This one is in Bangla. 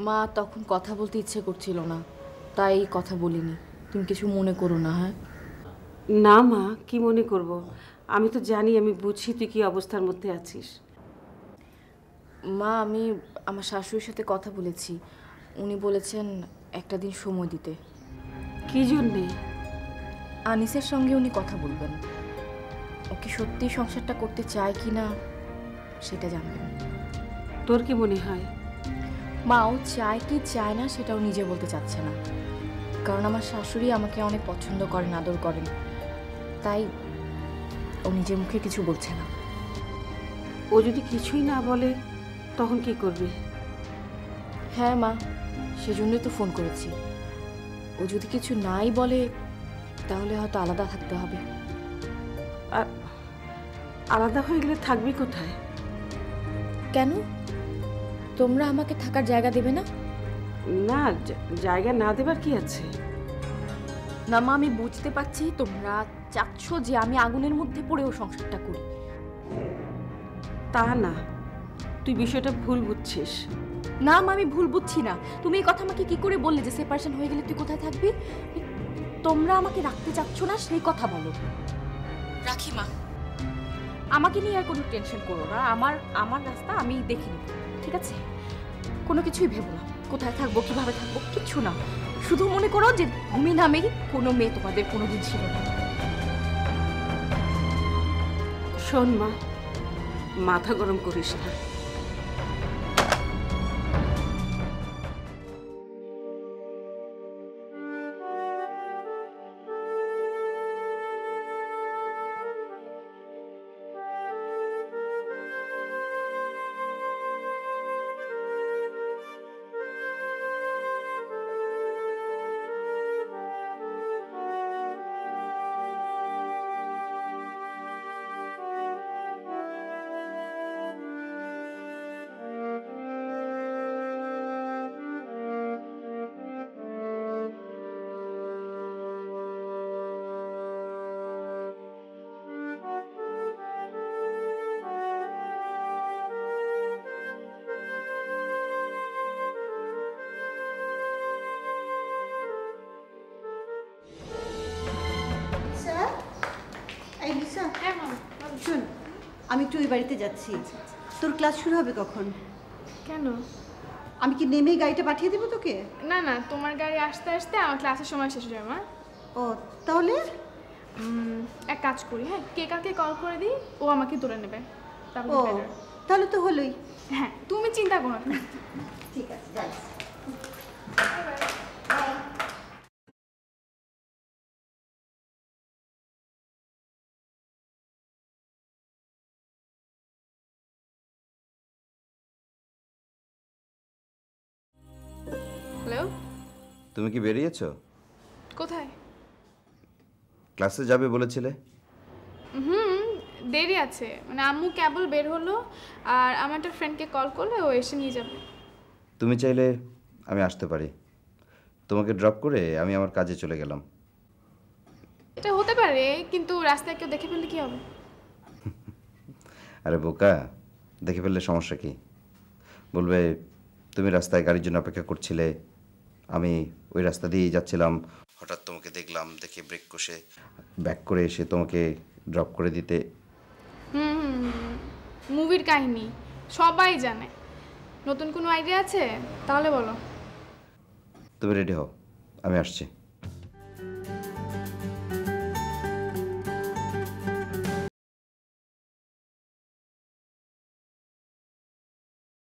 মা তখন কথা বলতে ইচ্ছে করছিল না, তাই কথা বলিনি। তুমি কিছু মনে করো না। হ্যাঁ না মা, কি মনে করব? আমি তো জানি, আমি বুঝি তুই কি অবস্থার মধ্যে আছিস। মা, আমি আমার শাশুড়ির সাথে কথা বলেছি। উনি বলেছেন একটা দিন সময় দিতে। কি জন্যে? আনিসের সঙ্গে উনি কথা বলবেন। ওকে সত্যি সংসারটা করতে চায় কি না সেটা জানবেন। তোর কি মনে হয়? মা, ও চায় কি চায় না সেটাও নিজে বলতে চাচ্ছে না, কারণ আমার শাশুড়ি আমাকে অনেক পছন্দ করেন, আদর করেন, তাই ও নিজের মুখে কিছু বলছে না। ও যদি কিছুই না বলে তখন কি করবি? হ্যাঁ মা, সেজন্যই তো ফোন করেছি। ও যদি কিছু নাই বলে তাহলে হয়তো আলাদা থাকতে হবে। আর আলাদা হয়ে গেলে থাকবি কোথায়? কেন? তোমরা আমাকে থাকার জায়গা দেবে না? না, জায়গা না দেবার কি আছে? না মা, আমি বুঝতে পারছি তোমরা চাচ্ছ যে আমি আগুনের মধ্যে পড়েও সংসারটা করি। তা না, তুই বিষয়টা ভুল বুঝছিস। না মা, আমি ভুল বুঝছি না। তুমি এই কথা আমাকে কি করে বললে যে সেপারেশন হয়ে গেলে তুই কোথায় থাকবি? তোমরা আমাকে রাখতে চাচ্ছ না সেই কথা বলো। রাখি মা, আমাকে নিয়ে আর কোনো টেনশন করো না। আমার রাস্তা আমি দেখে নিব, ঠিক আছে? কোনো কিছুই ভেবো না, কোথায় থাকবো কিভাবে থাকবো কিচ্ছু না। শুধু মনে করো যে ভূমি নামেই কোনো মেয়ে তোমাদের কোনোদিন ছিল না। শোন মা, মাথা গরম করিস না। শোন, আমি একটু ওই বাড়িতে যাচ্ছি। তোর ক্লাস শুরু হবে কখন? কেন? আমি কি নেমেই গাড়িটা পাঠিয়ে দেবো তোকে? না না, তোমার গাড়ি আসতে আসতে আমার ক্লাসের সময় শেষ হয়ে যাবে। মা, ও তাহলে এক কাজ করি, হ্যাঁ, কে কাকে কল করে দিই, ও আমাকে তুলে নেবে। তারপর ও তাহলে তো হলোই। হ্যাঁ, তুমি চিন্তা করো না। ঠিক আছে, যাই। হ্যালো, তুমি কি বেরিয়েছো? কোথায়? ক্লাসে যাবে বলেছিলে। দেরি আছে, মানে আম্মু কেবল বের হলো আর আমার একটা ফ্রেন্ডকে কল করলে ও এসে নিয়ে যাবে। তুমি চাইলে আমি আসতে পারি, তোমাকে ড্রপ করে আমি আমার কাজে চলে গেলাম। এটা হতে পারে, কিন্তু রাস্তায় কেউ দেখে ফেললে কি হবে? আরে বোকা, দেখে ফেললে সমস্যা কি? বলবে তুমি রাস্তায় গাড়ির জন্য অপেক্ষা করছিলে, আমি ওই রাস্তা দিয়েই যাচ্ছিলাম, হঠাৎ তোমাকে দেখলাম, দেখে ব্রেক কষে ব্যাক করে এসে তোমাকে ড্রপ করে দিতে। মুভির কাহিনী সবাই জানে। নতুন কোনো আইডিয়া আছে? তাহলে বলো। তুমি রেডি হও, আমি আসছি।